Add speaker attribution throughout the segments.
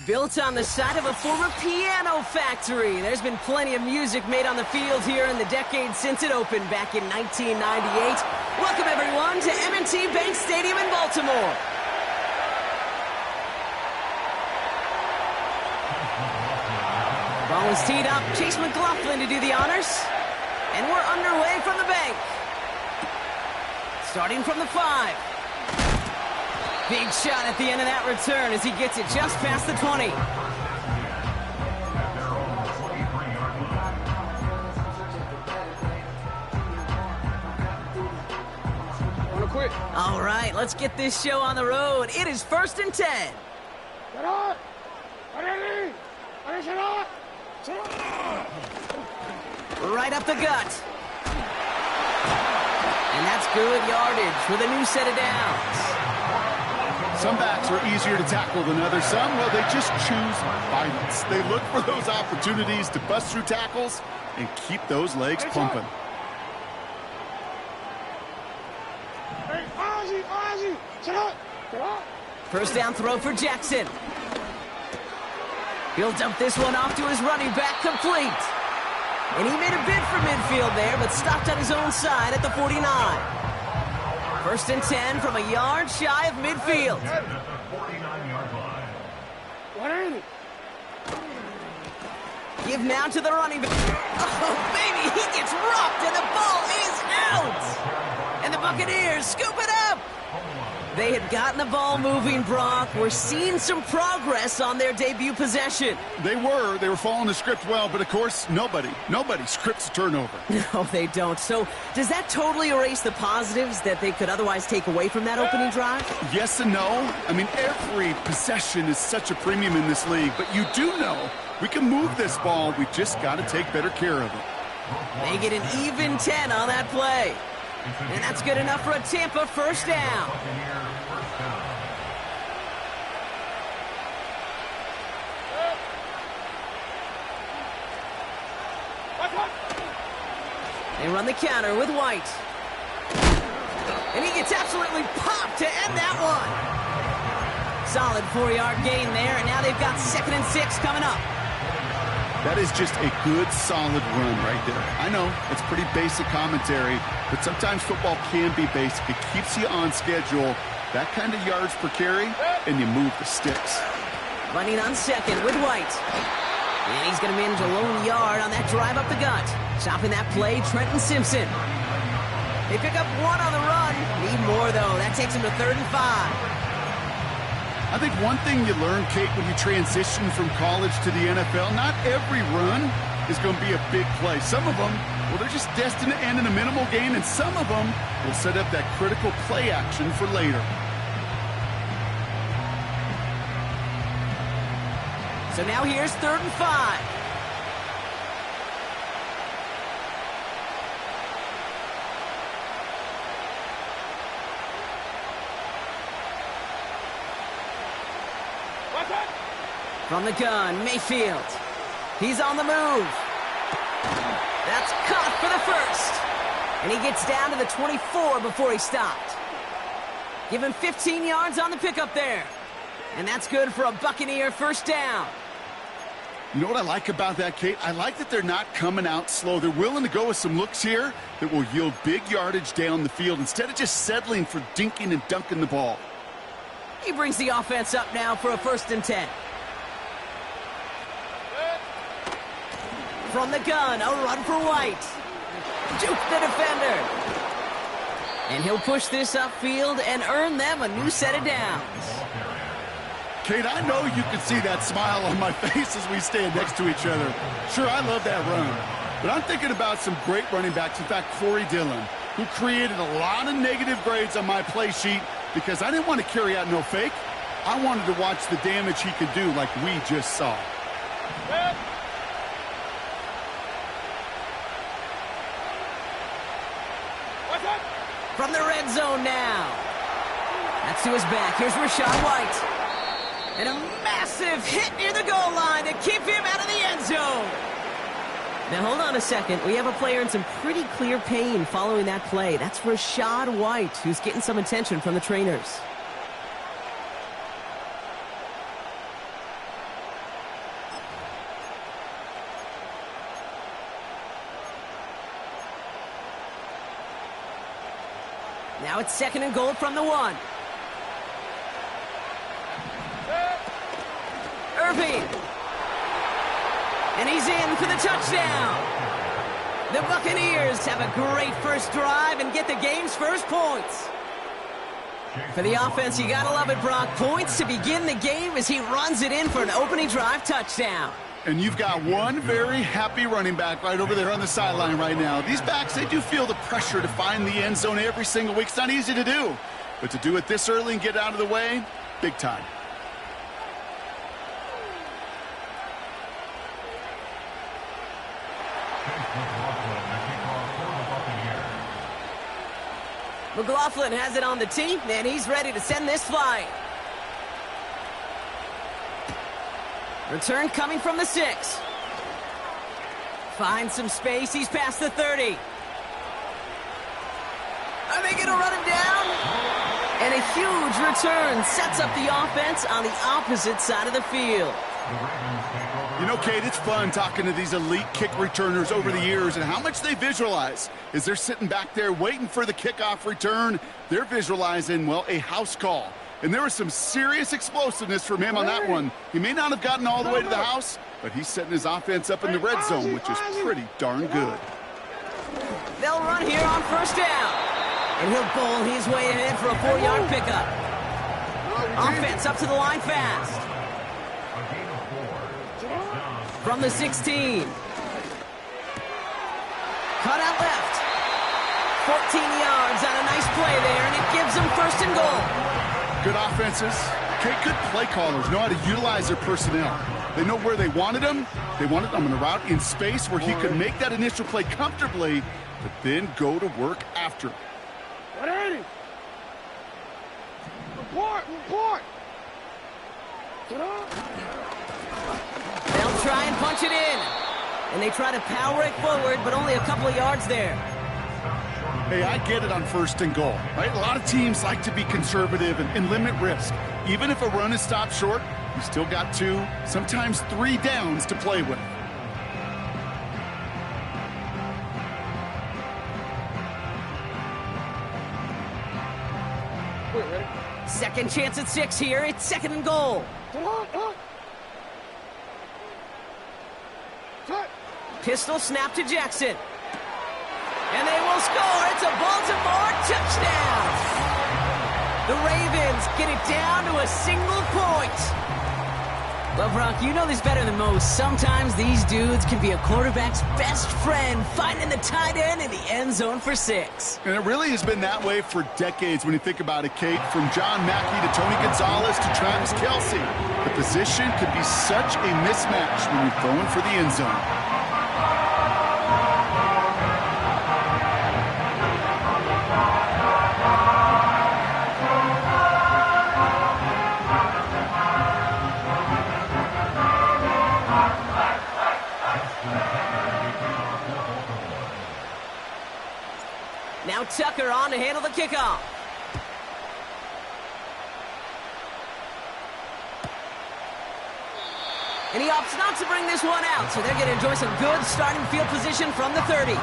Speaker 1: Built on the side of a former piano factory, there's been plenty of music made on the field here in the decade since it opened back in 1998. Welcome, everyone, to M&T Bank Stadium in Baltimore. Ball is teed up. Chase McLaughlin to do the honors. And we're underway from the bank. Starting from the 5. Big shot at the end of that return as he gets it just past the 20. All right, let's get this show on the road. It is 1st and 10. Right up the gut. And that's good yardage with a new set of downs.
Speaker 2: Some backs are easier to tackle than others. Some, well, they just choose violence. They look for those opportunities to bust through tackles and keep those legs pumping.
Speaker 1: First down throw for Jackson. He'll dump this one off to his running back, complete. And he made a bid for midfield there, but stopped on his own side at the 49. 1st and 10 from a yard shy of midfield. Give now to the running back. Oh, baby, he gets rocked, and the ball is out. And the Buccaneers scoop it up. They had gotten the ball moving, Brock. We're seeing some progress on their debut possession.
Speaker 2: They were following the script well, but of course, nobody scripts a turnover.
Speaker 1: No, they don't. So does that totally erase the positives that they could otherwise take away from that opening drive?
Speaker 2: Yes and no. I mean, every possession is such a premium in this league, but you do know we can move this ball. We just got to take better care of it.
Speaker 1: They get an even 10 on that play. And that's good enough for a Tampa first down. They run the counter with White. And he gets absolutely popped to end that one. Solid 4-yard gain there, and now they've got 2nd and 6 coming up.
Speaker 2: That is just a good, solid run right there. I know, it's pretty basic commentary, but sometimes football can be basic. It keeps you on schedule. That kind of yards per carry, and you move the sticks.
Speaker 1: Running on 2nd with White. And he's going to manage a lone yard on that drive up the gut. Stopping that play, Trenton Simpson. They pick up 1 on the run. Need more, though. That takes him to 3rd and 5.
Speaker 2: I think one thing you learn, Kate, when you transition from college to the NFL, not every run is going to be a big play. Some of them, well, they're just destined to end in a minimal gain, and some of them will set up that critical play action for later.
Speaker 1: So now here's 3rd and 5. From the gun, Mayfield. He's on the move. That's caught for the first. And he gets down to the 24 before he stopped. Give him 15 yards on the pickup there. And that's good for a Buccaneer first down.
Speaker 2: You know what I like about that, Kate? I like that they're not coming out slow. They're willing to go with some looks here that will yield big yardage down the field instead of just settling for dinking and dunking the ball.
Speaker 1: He brings the offense up now for a 1st and 10. From the gun, a run for White. Juke the defender. And he'll push this upfield and earn them a new set of downs.
Speaker 2: Kate, I know you can see that smile on my face as we stand next to each other. Sure, I love that run. But I'm thinking about some great running backs. In fact, Corey Dillon, who created a lot of negative grades on my play sheet because I didn't want to carry out no fake. I wanted to watch the damage he could do like we just saw.
Speaker 1: From the red zone now. That's to his back. Here's Rachaad White. And a massive hit near the goal line to keep him out of the end zone. Now, hold on a second. We have a player in some pretty clear pain following that play. That's Rachaad White, who's getting some attention from the trainers. Now it's 2nd and goal from the 1. Irving. And he's in for the touchdown. The Buccaneers have a great first drive and get the game's first points. For the offense, you gotta love it, Brock. Points to begin the game as he runs it in for an opening drive touchdown.
Speaker 2: And you've got one very happy running back right over there on the sideline right now. These backs, they do feel the pressure to find the end zone every single week. It's not easy to do. But to do it this early and get out of the way, big time.
Speaker 1: McLaughlin has it on the tee, and he's ready to send this flying. Return coming from the 6. Finds some space. He's past the 30. Are they going to run him down? And a huge return sets up the offense on the opposite side of the field.
Speaker 2: You know, Kate, it's fun talking to these elite kick returners over the years and how much they visualize. As they're sitting back there waiting for the kickoff return, they're visualizing, well, a house call. And there was some serious explosiveness from him on that one. He may not have gotten all the way to the house, but he's setting his offense up in the red zone, which is pretty darn good.
Speaker 1: They'll run here on 1st down. And he'll bowl his way ahead for a 4-yard pickup. Offense up to the line fast. From the 16. Cut out left. 14 yards on a nice play there, and it gives them 1st and goal.
Speaker 2: Good offenses. Okay, good play callers know how to utilize their personnel. They know where they wanted them. They wanted them on a route in space where he could make that initial play comfortably, but then go to work after.
Speaker 3: Report!
Speaker 1: They'll try and punch it in. And they try to power it forward, but only a couple of yards there.
Speaker 2: Hey, I get it on 1st and goal, right? A lot of teams like to be conservative and limit risk. Even if a run is stopped short, you still got 2, sometimes 3 downs to play with.
Speaker 1: Second chance at 6 here. It's 2nd and goal. Pistol snap to Jackson. And they will score. It's a Baltimore touchdown. The Ravens get it down to a single point. Well, Brock, you know this better than most. Sometimes these dudes can be a quarterback's best friend, finding the tight end in the end zone for 6.
Speaker 2: And it really has been that way for decades when you think about it, Kate. From John Mackey to Tony Gonzalez to Travis Kelce. The position could be such a mismatch when you're throwing for the end zone.
Speaker 1: Now Tucker on to handle the kickoff. And he opts not to bring this one out, so they're going to enjoy some good starting field position from the 30.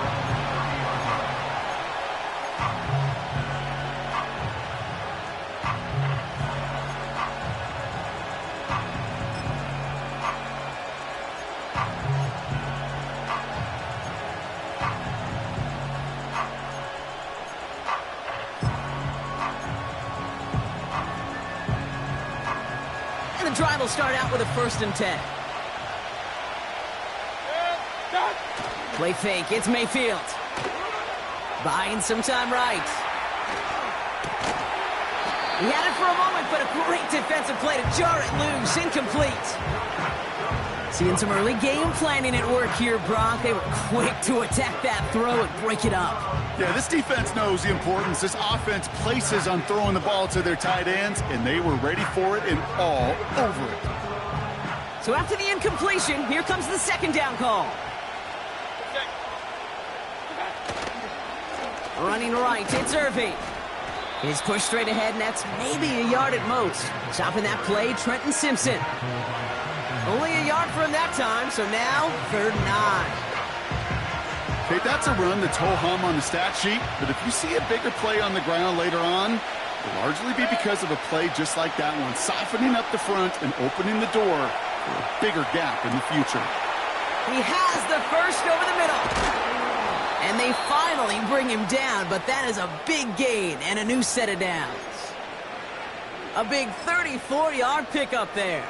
Speaker 1: And the drive will start out with a 1st and 10. Play fake, it's Mayfield. Buying some time right. He had it for a moment, but a great defensive play to jar it loose. Incomplete. Seeing some early game planning at work here, Brock. They were quick to attack that throw and break it up.
Speaker 2: Yeah, this defense knows the importance this offense places on throwing the ball to their tight ends, and they were ready for it and all over it.
Speaker 1: So after the incompletion, here comes the second down call. Running right, it's Irving. He's pushed straight ahead, and that's maybe a yard at most. Stopping that play, Trenton Simpson. Only a yard for him that time, so now 3rd and 9.
Speaker 2: Okay, that's a run that's ho-hum on the stat sheet, but if you see a bigger play on the ground later on, it'll largely be because of a play just like that one, softening up the front and opening the door for a bigger gap in the future.
Speaker 1: He has the first over the middle. And they finally bring him down, but that is a big gain and a new set of downs. A big 34-yard pickup there.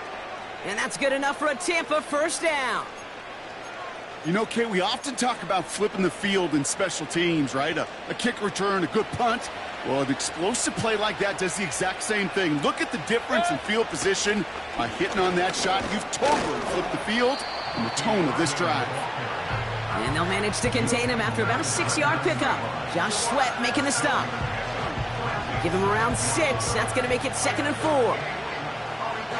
Speaker 1: And that's good enough for a Tampa first down.
Speaker 2: You know, Kate, we often talk about flipping the field in special teams, right? A kick return, a good punt. Well, an explosive play like that does the exact same thing. Look at the difference in field position. By hitting on that shot, you've totally flipped the field and the tone of this drive.
Speaker 1: And they'll manage to contain him after about a 6-yard pickup. Josh Sweat making the stop. Give him around 6. That's going to make it 2nd and 4.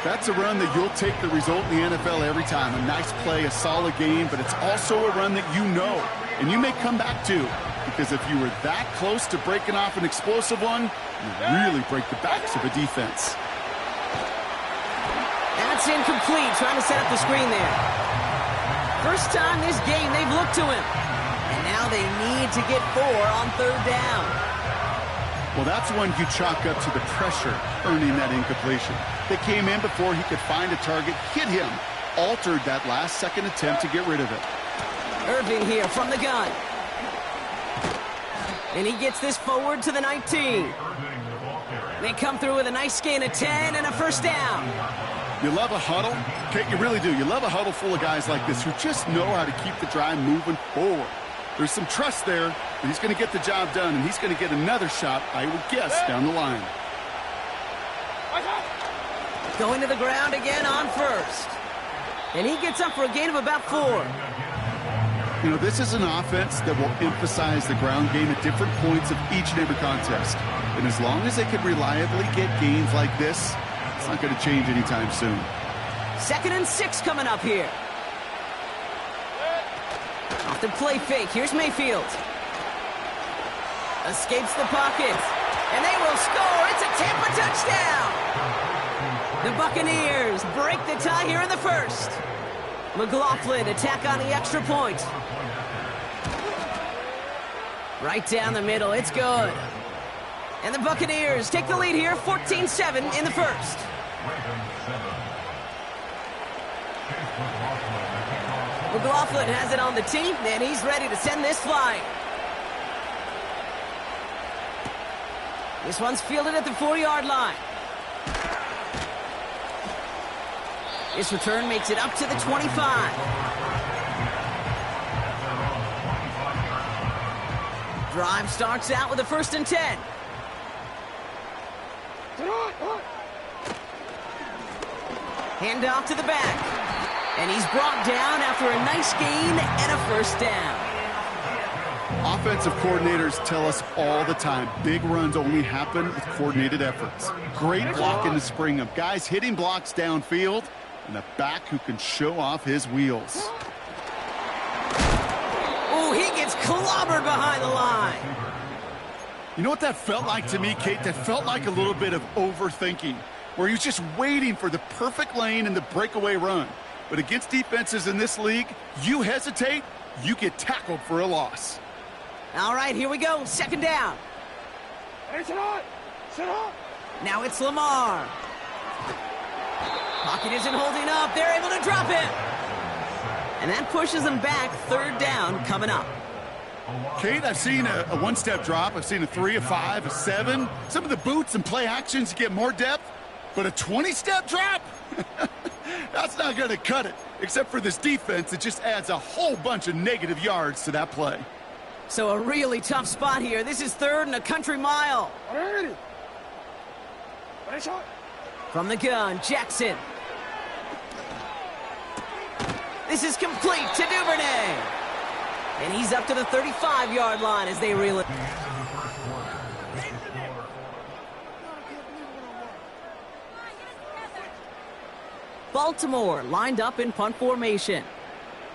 Speaker 2: That's a run that you'll take the result in the NFL every time. A nice play, a solid game, but it's also a run that you know, and you may come back to, because if you were that close to breaking off an explosive one, you really break the backs of a defense.
Speaker 1: That's incomplete, trying to set up the screen there. First time this game they've looked to him, and now they need to get 4 on 3rd down.
Speaker 2: Well, that's one you chalk up to the pressure earning that incompletion. They came in before he could find a target, hit him, altered that last-second attempt to get rid of it.
Speaker 1: Irving here from the gun. And he gets this forward to the 19. They come through with a nice gain of 10 and a first down.
Speaker 2: You love a huddle? Okay, you really do. You love a huddle full of guys like this who just know how to keep the drive moving forward. There's some trust there that he's going to get the job done, and he's going to get another shot, I would guess, down the line.
Speaker 1: Going to the ground again on first. And he gets up for a gain of about 4.
Speaker 2: You know, this is an offense that will emphasize the ground game at different points of each and every contest. And as long as they can reliably get gains like this, it's not going to change anytime soon.
Speaker 1: 2nd and 6 coming up here. Off the play fake, here's Mayfield. Escapes the pocket. And they will score. It's a Tampa touchdown. The Buccaneers break the tie here in the first. McLaughlin attack on the extra point. Right down the middle, it's good. And the Buccaneers take the lead here, 14-7 in the first. McLaughlin has it on the tee, and he's ready to send this flying. This one's fielded at the 4-yard line. This return makes it up to the 25. Drive starts out with a 1st and 10. Hand off to the back. And he's brought down after a nice gain and a first down.
Speaker 2: Offensive coordinators tell us all the time, big runs only happen with coordinated efforts. Great block in the spring of guys hitting blocks downfield and a back who can show off his wheels.
Speaker 1: Oh, he gets clobbered behind the line.
Speaker 2: You know what that felt like to me, Kate? That felt like a little bit of overthinking, where he was just waiting for the perfect lane and the breakaway run. But against defenses in this league, you hesitate, you get tackled for a loss.
Speaker 1: All right, here we go. 2nd down. Now it's Lamar. Pocket isn't holding up. They're able to drop it. And that pushes them back. 3rd down coming up.
Speaker 2: Kate, I've seen a one-step drop. I've seen a 3, a 5, a 7. Some of the boots and play actions get more depth. But a 20-step drop? That's not going to cut it. Except for this defense, it just adds a whole bunch of negative yards to that play.
Speaker 1: So a really tough spot here. This is 3rd and a country mile. From the gun, Jackson. This is complete to Duvernay. And he's up to the 35-yard line as they reel it. Baltimore lined up in punt formation.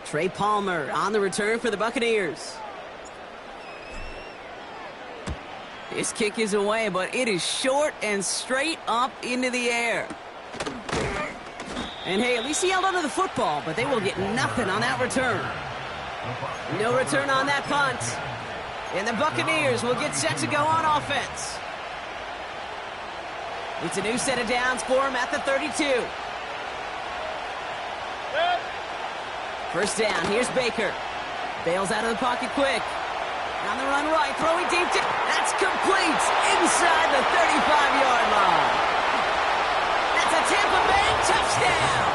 Speaker 1: Trey Palmer on the return for the Buccaneers. This kick is away, but it is short and straight up into the air. And hey, at least he held onto the football, but they will get nothing on that return. No return on that punt. And the Buccaneers will get set to go on offense. It's a new set of downs for him at the 32. First down, here's Baker. Bails out of the pocket quick. On the run right, throwing deep. That's complete inside the 35-yard line. That's a Tampa Bay touchdown.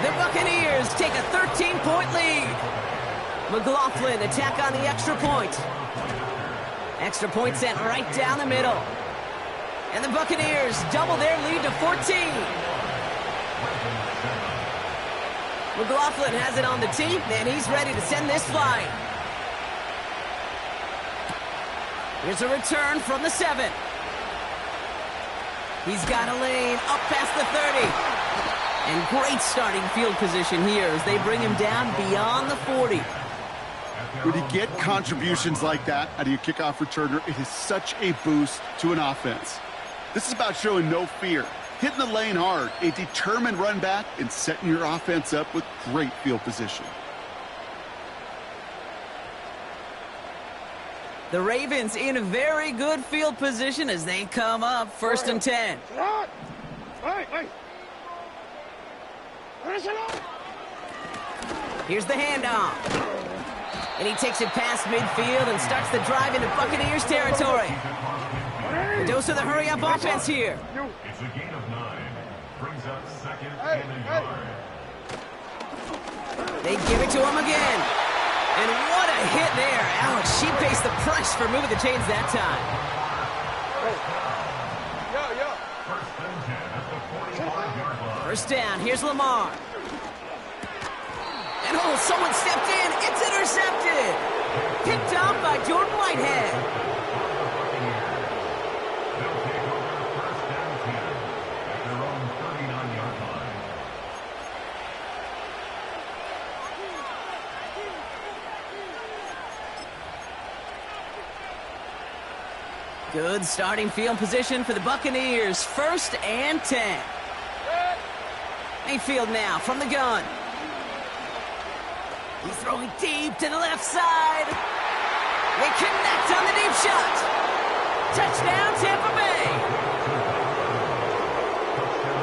Speaker 1: The Buccaneers take a 13-point lead. McLaughlin attack on the extra point. Extra point sent right down the middle. And the Buccaneers double their lead to 14. McLaughlin has it on the tee, and he's ready to send this flying. Here's a return from the 7. He's got a lane up past the 30. And great starting field position here as they bring him down beyond the 40.
Speaker 2: When you get contributions like that out of your kickoff returner, it is such a boost to an offense. This is about showing no fear, hitting the lane hard, a determined run back, and setting your offense up with great field position.
Speaker 1: The Ravens in a very good field position as they come up 1st and 10. Here's the handoff. And he takes it past midfield and starts the drive into Buccaneers territory. A dose of the hurry-up offense here.
Speaker 3: It's a gain of 9. Brings up 2nd and a yard.
Speaker 1: They give it to him again. And what a hit there. Alex, she pays the price for moving the chains that time. First down, here's Lamar. And oh, someone stepped in. It's intercepted. Picked off by Jordan Whitehead.
Speaker 3: They'll take over 1st and 10 at their own 39-yard line.
Speaker 1: Good starting field position for the Buccaneers. 1st and 10. Mayfield now from the gun. He's throwing deep to the left side. They connect on the deep shot. Touchdown, Tampa Bay.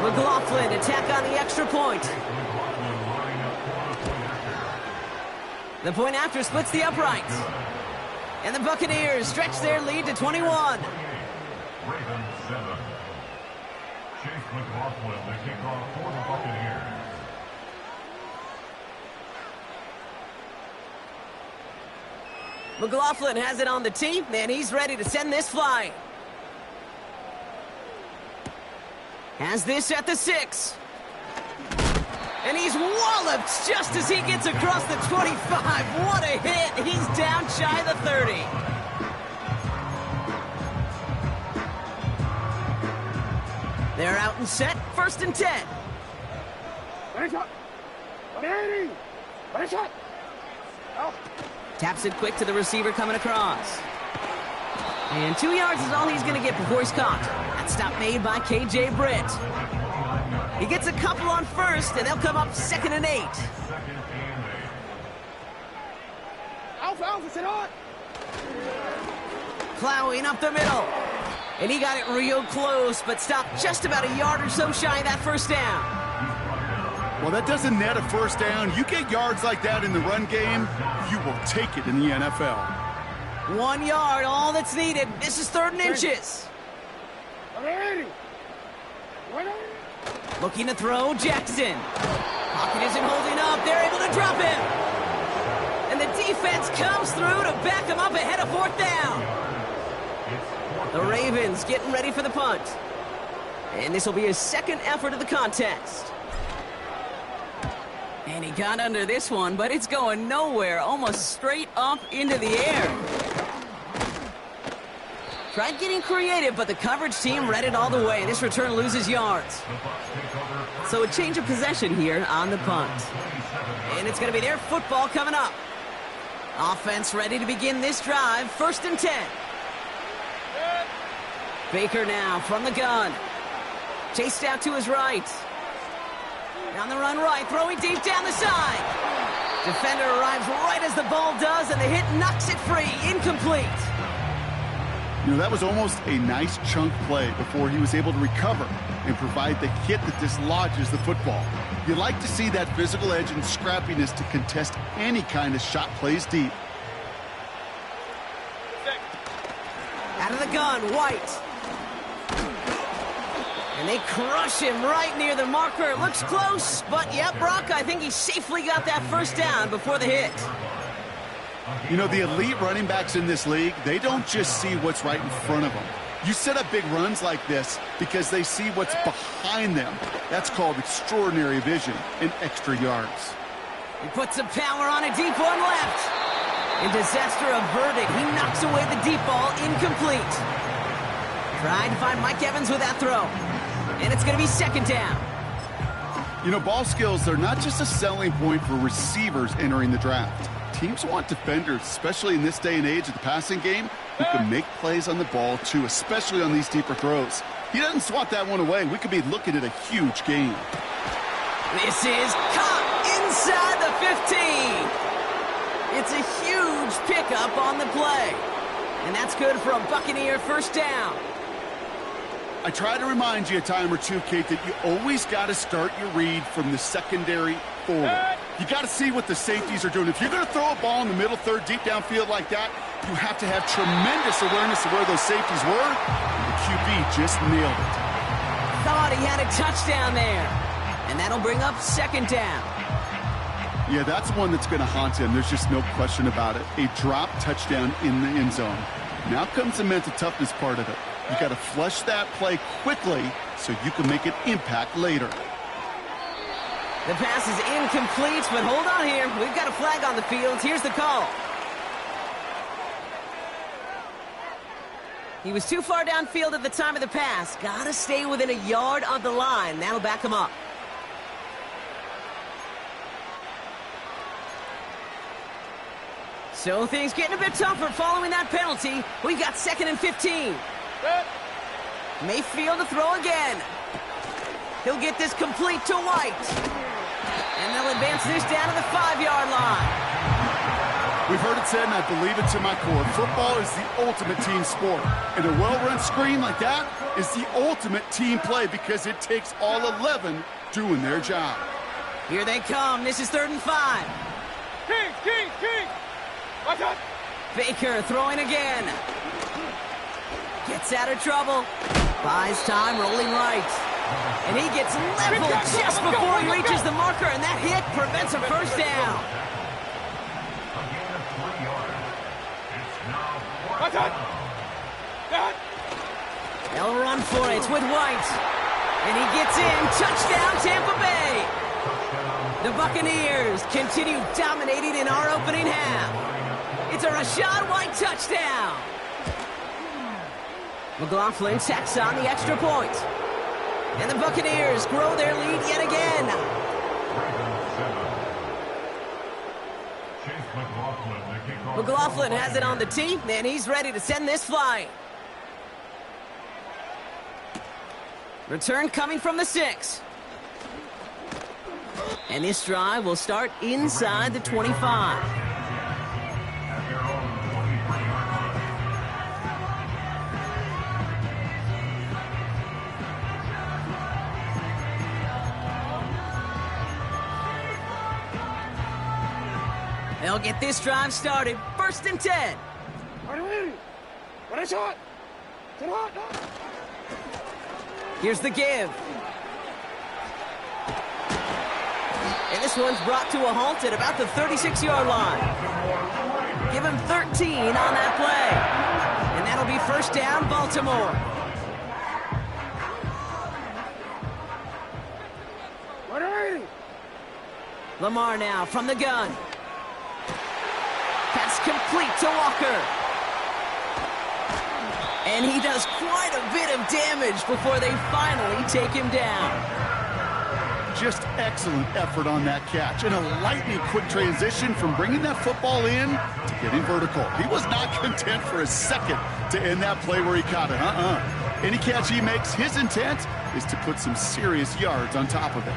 Speaker 1: McLaughlin attack on the extra point. The point after splits the uprights. And the Buccaneers stretch their lead to 21.
Speaker 3: Ravens 7. Chase McLaughlin, the kickoff for the Buccaneers.
Speaker 1: McLaughlin has it on the tee, and he's ready to send this flying. Has this at the 6. And he's walloped just as he gets across the 25. What a hit. He's down shy of the 30. They're out and set. 1st and 10. Taps it quick to the receiver coming across. And 2 yards is all he's going to get before he's caught. That stop made by K.J. Britt. He gets a couple on 1st, and they'll come up 2nd and 8. Plowing up the middle. And he got it real close, but stopped just about a yard or so shy of that 1st down.
Speaker 2: Well, that doesn't net a 1st down. You get yards like that in the run game, you will take it in the NFL.
Speaker 1: 1 yard, all that's needed. This is 3rd and inches. Looking to throw, Jackson. Pocket isn't holding up. They're able to drop him. And the defense comes through to back him up ahead of 4th down. The Ravens getting ready for the punt. And this will be his second effort of the contest. And he got under this one, but it's going nowhere, almost straight up into the air. Tried getting creative, but the coverage team read it all the way. This return loses yards. So a change of possession here on the punt. And it's going to be their football coming up. Offense ready to begin this drive. 1st and 10. Baker now from the gun. Chased out to his right. On the run right, throwing deep down the side. Defender arrives right as the ball does, and the hit knocks it free. Incomplete.
Speaker 2: You know, that was almost a nice chunk play before he was able to recover and provide the hit that dislodges the football. You like to see that physical edge and scrappiness to contest any kind of shot plays deep.
Speaker 1: Out of the gun, White. And they crush him right near the marker. Looks close, but yep, Brock, I think he safely got that first down before the hit.
Speaker 2: You know, the elite running backs in this league, they don't just see what's right in front of them. You set up big runs like this because they see what's behind them. That's called extraordinary vision and extra yards.
Speaker 1: He puts some power on a deep one left. And disaster averted. He knocks away the deep ball, incomplete. Tried to find Mike Evans with that throw. And it's going to be 2nd down.
Speaker 2: You know, ball skills, they're not just a selling point for receivers entering the draft. Teams want defenders, especially in this day and age of the passing game, who can make plays on the ball, too, especially on these deeper throws. He doesn't swat that one away. We could be looking at a huge gain.
Speaker 1: This is caught inside the 15. It's a huge pickup on the play. And that's good for a Buccaneer 1st down.
Speaker 2: I try to remind you a time or two, Kate, that you always got to start your read from the secondary forward. You got to see what the safeties are doing. If you're going to throw a ball in the middle third, deep downfield like that, you have to have tremendous awareness of where those safeties were. And the QB just nailed it.
Speaker 1: Thought he had a touchdown there. And that'll bring up 2nd down.
Speaker 2: Yeah, that's one that's going to haunt him. There's just no question about it. A drop touchdown in the end zone. Now comes the mental toughness part of it. You got to flush that play quickly so you can make an impact later.
Speaker 1: The pass is incomplete, but hold on here. We've got a flag on the field. Here's the call. He was too far downfield at the time of the pass. Got to stay within a yard of the line. That'll back him up. So things getting a bit tougher following that penalty. We've got 2nd and 15. Mayfield to throw again. He'll get this complete to White. And they'll advance this down to the 5-yard line.
Speaker 2: We've heard it said, and I believe it to my core, football is the ultimate team sport. And a well-run screen like that is the ultimate team play because it takes all 11 doing their job.
Speaker 1: Here they come. This is 3rd and 5.
Speaker 4: King! Watch out!
Speaker 1: Baker throwing again. Gets out of trouble. Buys time, rolling right. And he gets leveled just before he reaches the marker, and that hit prevents a 1st down.
Speaker 4: Watch out!
Speaker 1: They'll run for it with White. And he gets in. Touchdown, Tampa Bay. The Buccaneers continue dominating in our opening half. It's a Rachaad White touchdown. McLaughlin tacks on the extra point. And the Buccaneers grow their lead yet again. McLaughlin has it on the tee, and he's ready to send this flying. Return coming from the 6. And this drive will start inside the 25. They'll get this drive started. 1st and 10. Here's the give. And this one's brought to a halt at about the 36-yard line. Give him 13 on that play. And that'll be first down, Baltimore. Lamar now from the gun. Pass complete to Walker. And he does quite a bit of damage before they finally take him down.
Speaker 2: Just excellent effort on that catch. And a lightning quick transition from bringing that football in to getting vertical. He was not content for a second to end that play where he caught it. Any catch he makes, his intent is to put some serious yards on top of it.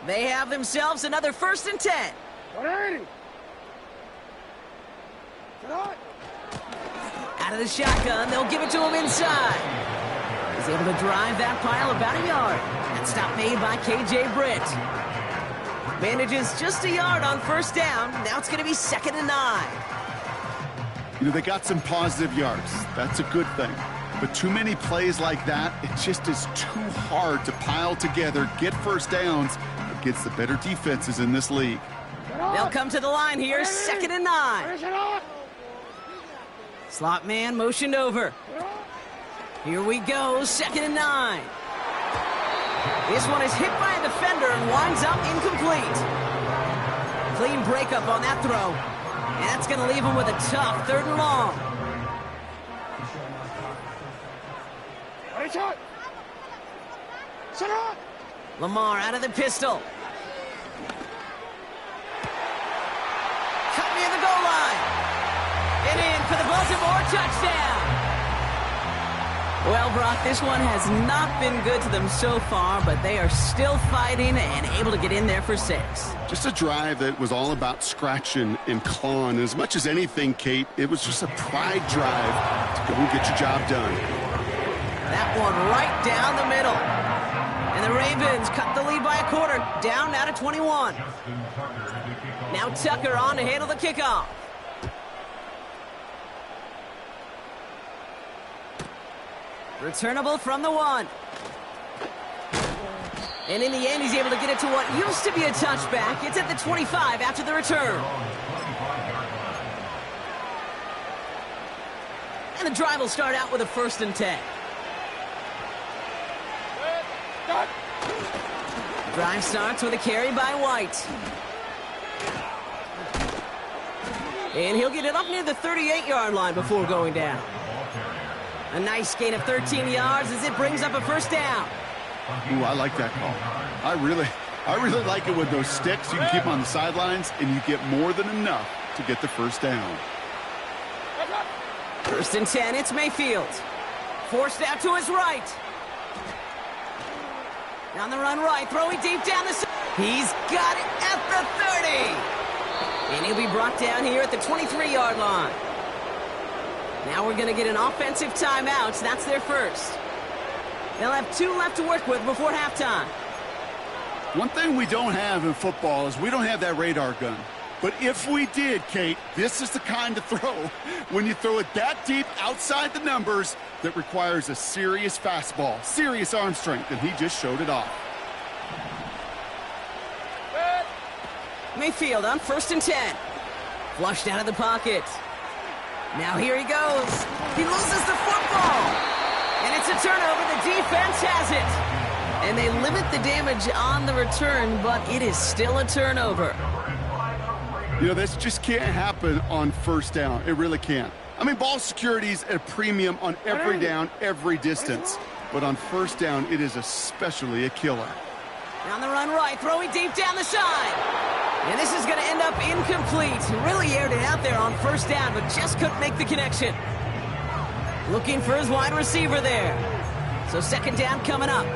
Speaker 1: They have themselves another 1st and 10. Out of the shotgun, they'll give it to him inside. He's able to drive that pile about a yard. That stop made by K.J. Britt. Manages just a yard on 1st down. Now it's going to be 2nd and 9.
Speaker 2: You know, they got some positive yards. That's a good thing. But too many plays like that, it just is too hard to pile together, get 1st downs against the better defenses in this league.
Speaker 1: They'll come to the line here, 2nd and 9. Slot man motioned over. Here we go, 2nd and 9. This one is hit by a defender and winds up incomplete. Clean breakup on that throw. And that's going to leave him with a tough 3rd and long. Lamar out of the pistol. Cut near the goal line. And in for the Baltimore touchdown. Well, Brock, this one has not been good to them so far, but they are still fighting and able to get in there for 6.
Speaker 2: Just a drive that was all about scratching and clawing. As much as anything, Kate, it was just a pride drive to go and get your job done.
Speaker 1: That one right down the middle. And the Ravens cut the lead by a quarter, down now to 21. Now Tucker on to handle the kickoff. Returnable from the 1. And in the end, he's able to get it to what used to be a touchback. It's at the 25 after the return. And the drive will start out with a 1st and 10. Drive starts with a carry by White. And he'll get it up near the 38-yard line before going down. A nice gain of 13 yards as it brings up a 1st down.
Speaker 2: Ooh, I like that call. I really like it with those sticks. You can keep them on the sidelines, and you get more than enough to get the 1st down.
Speaker 1: 1st and 10, it's Mayfield. Forced out to his right. On the run right, throwing deep down the... He's got it at the 30. And he'll be brought down here at the 23-yard line. Now we're going to get an offensive timeout. That's their 1st. They'll have 2 left to work with before halftime.
Speaker 2: One thing we don't have in football is we don't have that radar gun. But if we did, Kate, this is the kind of throw, when you throw it that deep outside the numbers, that requires a serious fastball, serious arm strength, and he just showed it off.
Speaker 1: Mayfield on 1st and 10. Flushed out of the pocket. Now here he goes. He loses the football. And it's a turnover. The defense has it. And they limit the damage on the return, but it is still a turnover.
Speaker 2: You know, this just can't happen on 1st down. It really can't. I mean, ball security's at a premium on every down, every distance. But on 1st down, it is especially a killer.
Speaker 1: On the run right, throwing deep down the side. And this is going to end up incomplete. Really aired it out there on 1st down, but just couldn't make the connection. Looking for his wide receiver there. So 2nd down coming up.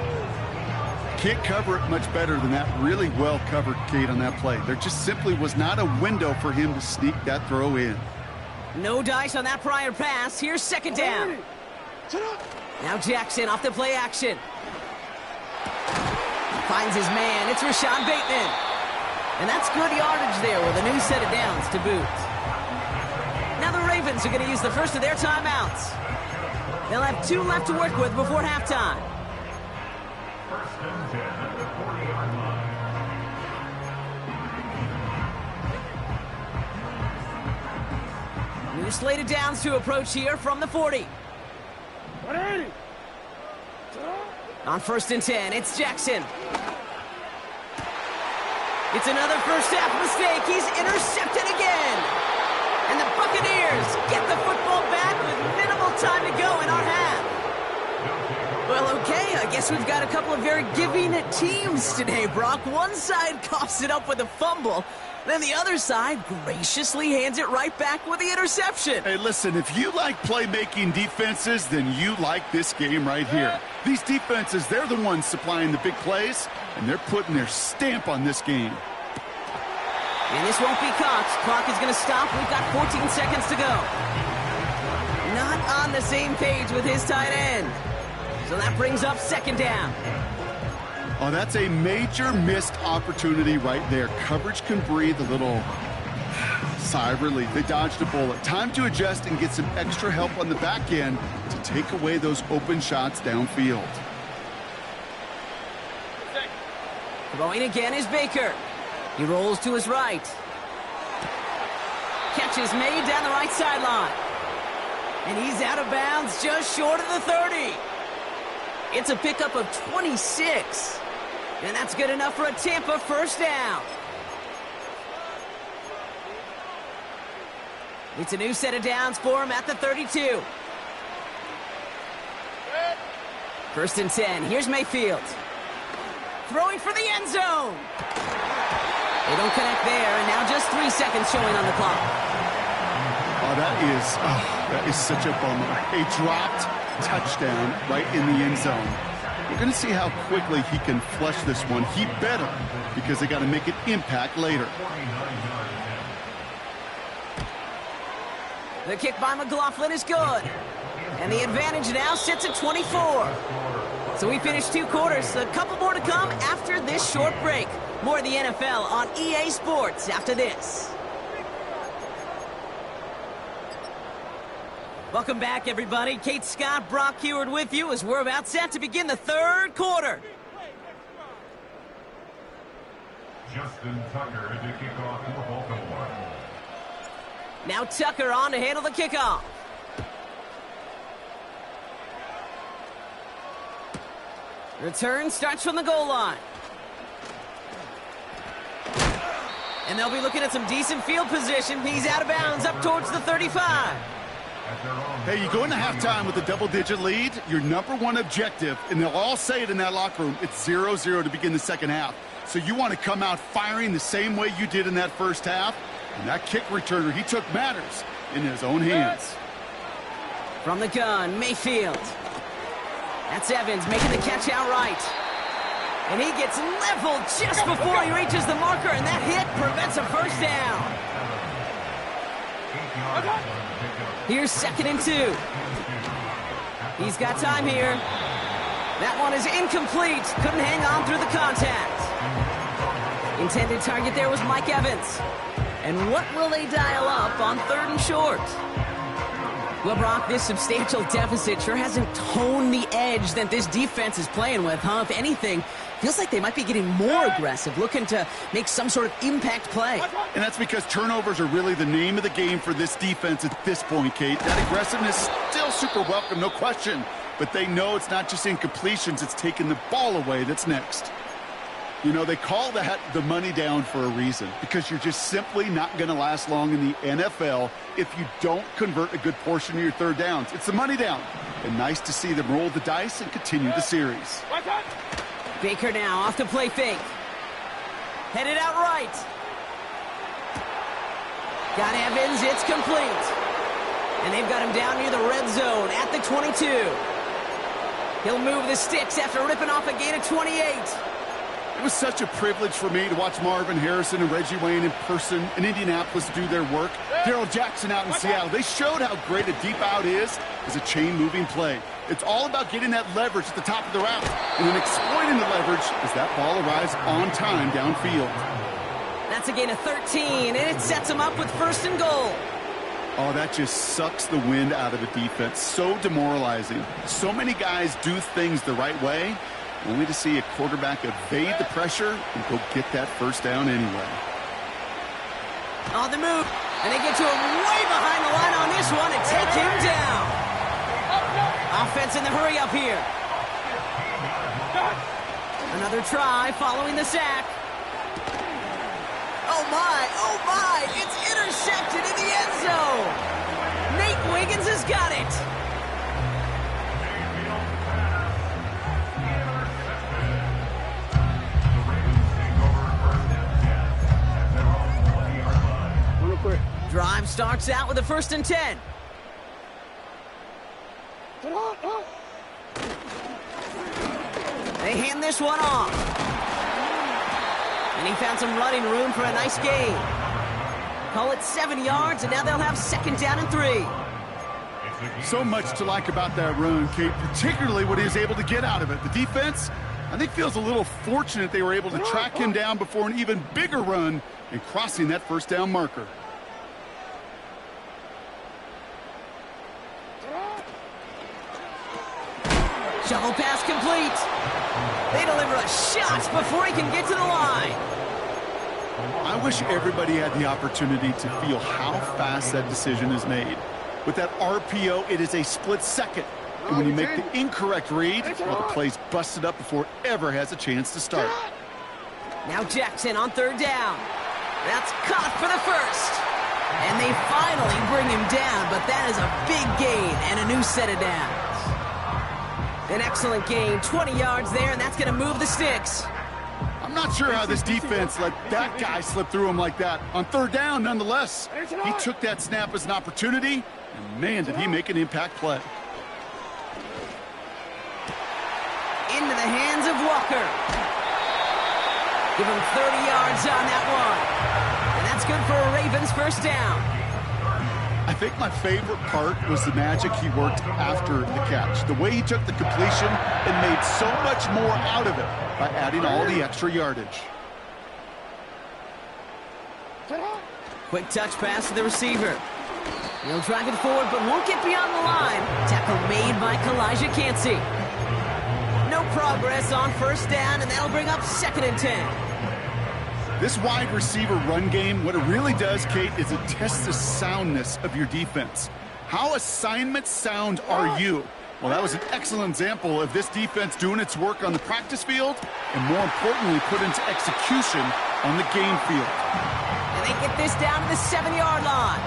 Speaker 2: Can't cover it much better than that. Really well covered, Kate, on that play. There just simply was not a window for him to sneak that throw in.
Speaker 1: No dice on that prior pass. Here's 2nd down. Now Jackson off the play action. Finds his man. It's Rashawn Bateman. And that's good yardage there with a new set of downs to boot. Now the Ravens are going to use the first of their timeouts. They'll have 2 left to work with before halftime.
Speaker 3: First and 10 at the 40-yard line.
Speaker 1: New slate of downs to approach here from the 40.
Speaker 4: 180.
Speaker 1: On first and 10, it's Jackson. It's another first half mistake. He's intercepted again. And the Buccaneers get the football back with minimal time to go in our half. Well, okay, I guess we've got a couple of very giving teams today, Brock. One side coughs it up with a fumble. Then the other side graciously hands it right back with the interception.
Speaker 2: Hey, listen, if you like playmaking defenses, then you like this game right here. These defenses, they're the ones supplying the big plays, and they're putting their stamp on this game.
Speaker 1: And this won't be caught. Clock is going to stop. We've got 14 seconds to go. Not on the same page with his tight end. So that brings up second down.
Speaker 2: Oh, that's a major missed opportunity right there. Coverage can breathe a little sigh of relief. They dodged a bullet. Time to adjust and get some extra help on the back end to take away those open shots downfield.
Speaker 1: Throwing again is Baker. He rolls to his right. Catch is made down the right sideline. And he's out of bounds just short of the 30. It's a pickup of 26. And that's good enough for a Tampa first down. It's a new set of downs for him at the 32. First and 10. Here's Mayfield. Throwing for the end zone. They don't connect there, and now just 3 seconds showing on the clock.
Speaker 2: Oh, that is such a bummer. A dropped touchdown right in the end zone. We're going to see how quickly he can flush this one. He better, because they got to make an impact later.
Speaker 1: The kick by McLaughlin is good. And the advantage now sits at 24. So we finished 2 quarters. A couple more to come after this short break. More of the NFL on EA Sports after this. Welcome back, everybody. Kate Scott, Brock Heward with you as we're about set to begin the 3rd quarter.
Speaker 3: Justin Tucker to kick off for Baltimore.
Speaker 1: Now Tucker on to handle the kickoff. Return starts from the goal line. And they'll be looking at some decent field position. He's out of bounds up towards the 35.
Speaker 2: Hey, you go into halftime with a double-digit lead, your number one objective, and they'll all say it in that locker room, it's 0-0 to begin the second half. So you want to come out firing the same way you did in that first half. And that kick returner, he took matters in his own hands.
Speaker 1: From the gun, Mayfield. That's Evans making the catch outright. And he gets leveled just before he reaches the marker, and that hit prevents a first down. Here's 2nd and 2. He's got time here. That one is incomplete. Couldn't hang on through the contact. Intended target there was Mike Evans. And what will they dial up on 3rd and short? Well, Brock, this substantial deficit sure hasn't toned the edge that this defense is playing with, huh? If anything, feels like they might be getting more aggressive, looking to make some sort of impact play.
Speaker 2: And that's because turnovers are really the name of the game for this defense at this point, Kate. That aggressiveness still super welcome, no question. But they know it's not just incompletions, it's taking the ball away that's next. You know, they call that the money down for a reason, because you're just simply not going to last long in the NFL if you don't convert a good portion of your 3rd downs. It's the money down. And nice to see them roll the dice and continue the series.
Speaker 1: Baker now off the play fake. Headed out right. Got Evans, it's complete. And they've got him down near the red zone at the 22. He'll move the sticks after ripping off a gain of 28.
Speaker 2: It was such a privilege for me to watch Marvin Harrison and Reggie Wayne in person in Indianapolis do their work. Darryl Jackson out in Seattle. They showed how great a deep out is as a chain-moving play. It's all about getting that leverage at the top of the route and then exploiting the leverage as that ball arrives on time downfield.
Speaker 1: That's a gain of 13, and it sets them up with 1st and goal.
Speaker 2: Oh, that just sucks the wind out of a defense. So demoralizing. So many guys do things the right way, only to see a quarterback evade the pressure and go get that 1st down anyway.
Speaker 1: On the move, and they get to him way behind the line on this one and take him down. Offense in the hurry up here. Another try following the sack. Oh my, it's intercepted in the end zone. Nate Wiggins has got it. Drive starts out with a 1st and 10. They hand this one off. And he found some running room for a nice gain. Call it 7 yards, and now they'll have 2nd down and 3.
Speaker 2: So much to like about that run, Kate, particularly what he was able to get out of it. The defense, I think, feels a little fortunate they were able to track him down before an even bigger run and crossing that 1st down marker.
Speaker 1: Shovel pass complete. They deliver a shot before he can get to the line.
Speaker 2: I wish everybody had the opportunity to feel how fast that decision is made. With that RPO, it is a split second. And when you make the incorrect read, well, the play's busted up before it ever has a chance to start.
Speaker 1: Now Jackson on 3rd down. That's caught for the 1st. And they finally bring him down, but that is a big gain and a new set of downs. An excellent gain, 20 yards there, and that's going to move the sticks.
Speaker 2: I'm not sure how this defense let that guy slip through him like that. On 3rd down, nonetheless, he took that snap as an opportunity, and man, did he make an impact play.
Speaker 1: Into the hands of Walker. Give him 30 yards on that one. And that's good for a Ravens 1st down.
Speaker 2: I think my favorite part was the magic he worked after the catch. The way he took the completion and made so much more out of it by adding all the extra yardage.
Speaker 1: Quick touch pass to the receiver. He'll drive it forward, but won't get beyond the line. Tackle made by Kalijah Cansey. No progress on 1st down, and that'll bring up 2nd and 10.
Speaker 2: This wide receiver run game, what it really does, Kate, is it tests the soundness of your defense. How assignment sound are you? Well, that was an excellent example of this defense doing its work on the practice field and, more importantly, put into execution on the game field.
Speaker 1: And they get this down to the 7-yard line.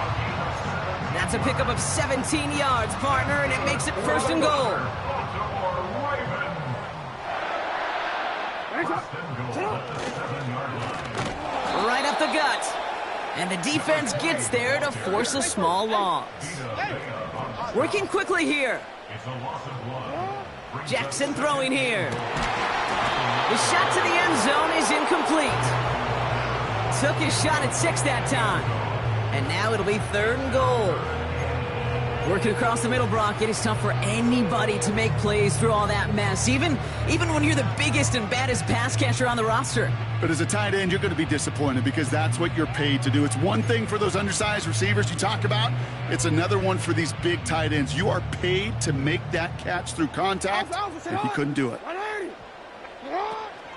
Speaker 1: That's a pickup of 17 yards, partner, and it makes it 1st and goal. Right up the gut. And the defense gets there to force a small loss. Working quickly here. Jackson throwing here. The shot to the end zone is incomplete. Took his shot at 6 that time. And now it'll be 3rd and goal. Working across the middle, Brock, it is tough for anybody to make plays through all that mess, even when you're the biggest and baddest pass catcher on the roster.
Speaker 2: But as a tight end, you're going to be disappointed because that's what you're paid to do. It's one thing for those undersized receivers you talk about. It's another one for these big tight ends. You are paid to make that catch through contact, and he couldn't do it.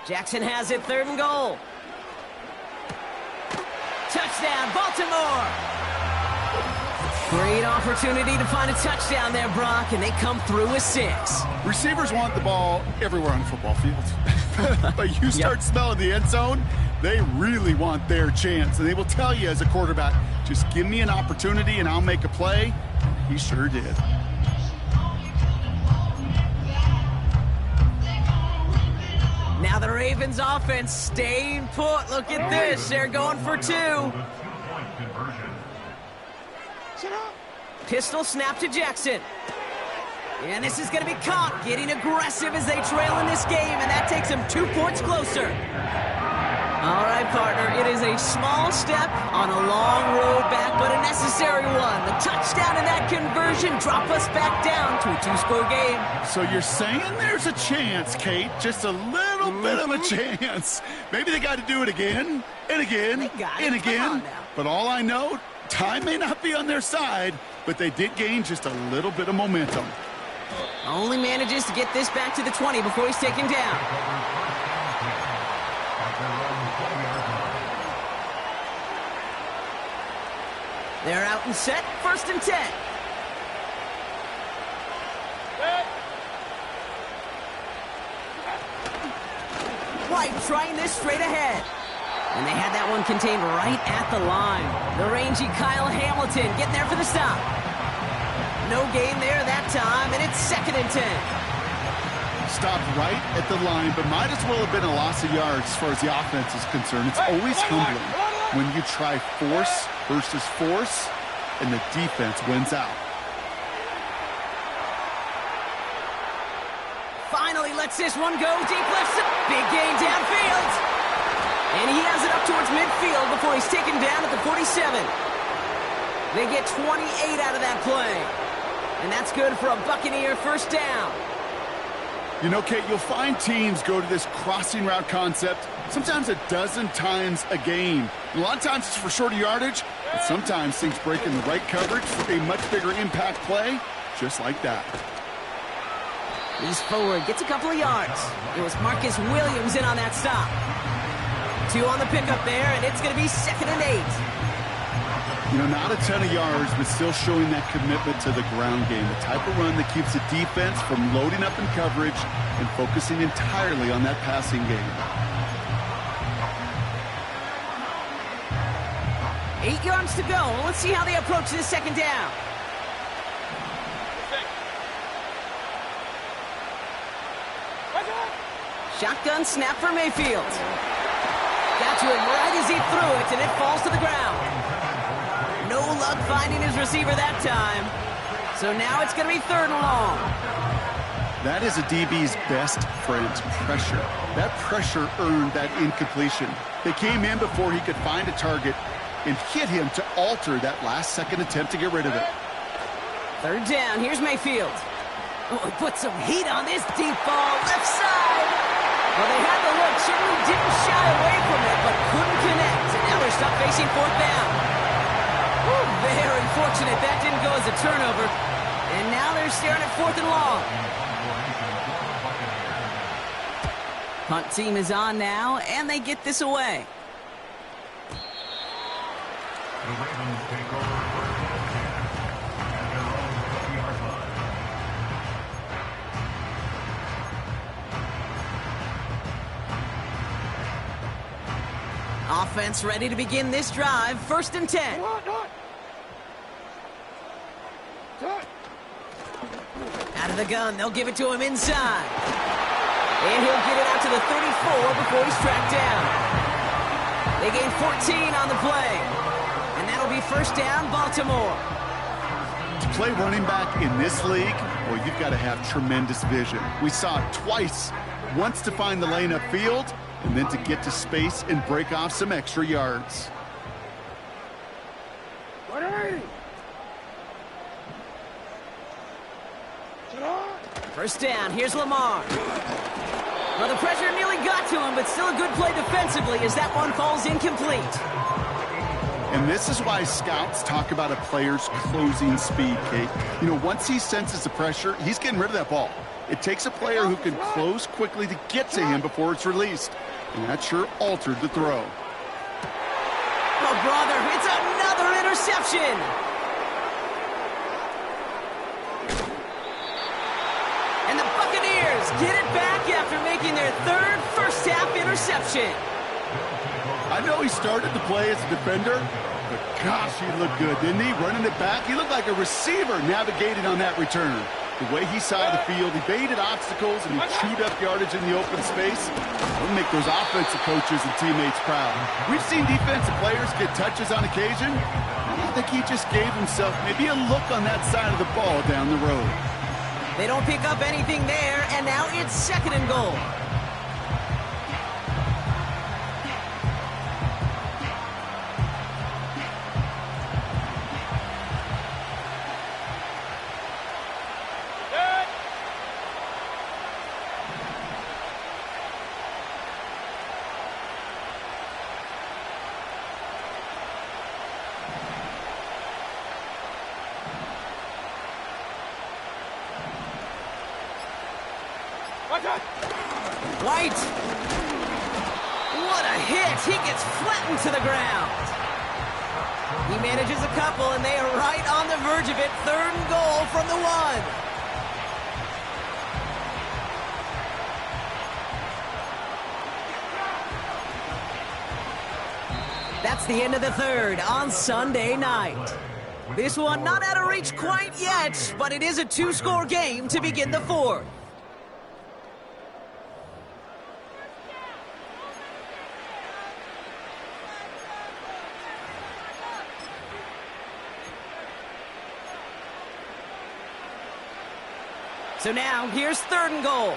Speaker 1: Jackson has it, 3rd and goal. Touchdown, Baltimore! Great opportunity to find a touchdown there, Brock, and they come through with 6.
Speaker 2: Receivers want the ball everywhere on the football field. But you start smelling the end zone, they really want their chance. And they will tell you as a quarterback, just give me an opportunity and I'll make a play. He sure did.
Speaker 1: Now the Ravens offense staying put. Look at this. They're going for 2. Pistol snap to Jackson. And this is going to be caught, getting aggressive as they trail in this game, and that takes them 2 points closer. All right, partner, it is a small step on a long road back, but a necessary one. The touchdown and that conversion drop us back down to a 2-score game.
Speaker 2: So you're saying there's a chance, Kate, just a little bit of a chance. Maybe they got to do it again, and again, and again. But all I know, time may not be on their side, but they did gain just a little bit of momentum.
Speaker 1: Only manages to get this back to the 20 before he's taken down. They're out and set, 1st and 10. White trying this straight ahead. And they had that one contained right at the line. The rangy Kyle Hamilton getting there for the stop. No gain there that time, and it's 2nd and 10.
Speaker 2: Stopped right at the line, but might as well have been a loss of yards as far as the offense is concerned. It's always humbling when you try force versus force, and the defense wins out.
Speaker 1: Finally lets this one go deep left. Big gain downfield. And he has it up towards midfield before he's taken down at the 47. They get 28 out of that play. And that's good for a Buccaneer 1st down.
Speaker 2: You know, Kate, you'll find teams go to this crossing route concept sometimes a dozen times a game. A lot of times it's for shorter yardage, but sometimes things break in the right coverage for a much bigger impact play, just like that.
Speaker 1: He's forward, gets a couple of yards. It was Marcus Williams in on that stop. 2 on the pickup there, and it's going to be 2nd and 8.
Speaker 2: You know, not a ton of yards, but still showing that commitment to the ground game. The type of run that keeps the defense from loading up in coverage and focusing entirely on that passing game.
Speaker 1: 8 yards to go. Let's see how they approach this 2nd down. Shotgun snap for Mayfield. Got to him right as he threw it, and it falls to the ground. No luck finding his receiver that time. So now it's going to be 3rd and long.
Speaker 2: That is a DB's best friend, pressure. That pressure earned that incompletion. They came in before he could find a target and hit him to alter that last-second attempt to get rid of it.
Speaker 1: 3rd down. Here's Mayfield. Oh, he put some heat on this deep ball. Left side. Well, they had the look. Certainly didn't shy away from it, but couldn't connect. And now they're stuck facing 4th down. Whew, very fortunate that didn't go as a turnover. And now they're staring at 4th and long. Punt team is on now, and they get this away.
Speaker 3: The Ravens take over 1st and 10 at their own 20-yard line.
Speaker 1: Offense ready to begin this drive. 1st and 10. Out of the gun, they'll give it to him inside. And he'll get it out to the 34 before he's tracked down. They gain 14 on the play. And that'll be 1st down, Baltimore.
Speaker 2: To play running back in this league, well, you've got to have tremendous vision. We saw it twice. Once to find the lane upfield, and then to get to space and break off some extra yards.
Speaker 1: 1st down, here's Lamar. Well, the pressure nearly got to him, but still a good play defensively as that one falls incomplete.
Speaker 2: And this is why scouts talk about a player's closing speed, Kate. You know, once he senses the pressure, he's getting rid of that ball. It takes a player who can close quickly to get to him before it's released. And that sure altered the throw.
Speaker 1: Oh, brother, it's another interception. And the Buccaneers get it back after making their 3rd first-half interception.
Speaker 2: I know he started the play as a defender, but gosh, he looked good, didn't he? Running it back, he looked like a receiver navigating on that return. The way he saw the field, he baited obstacles, and he chewed up yardage in the open space. It'll make those offensive coaches and teammates proud. We've seen defensive players get touches on occasion, and I think he just gave himself maybe a look on that side of the ball down the road.
Speaker 1: They don't pick up anything there, and now it's 2nd and goal. White. What a hit. He gets flattened to the ground. He manages a couple, and they are right on the verge of it. 3rd and goal from the 1. That's the end of the 3rd on Sunday night. This one not out of reach quite yet, but it is a 2-score game to begin the 4th. So now, here's 3rd and goal.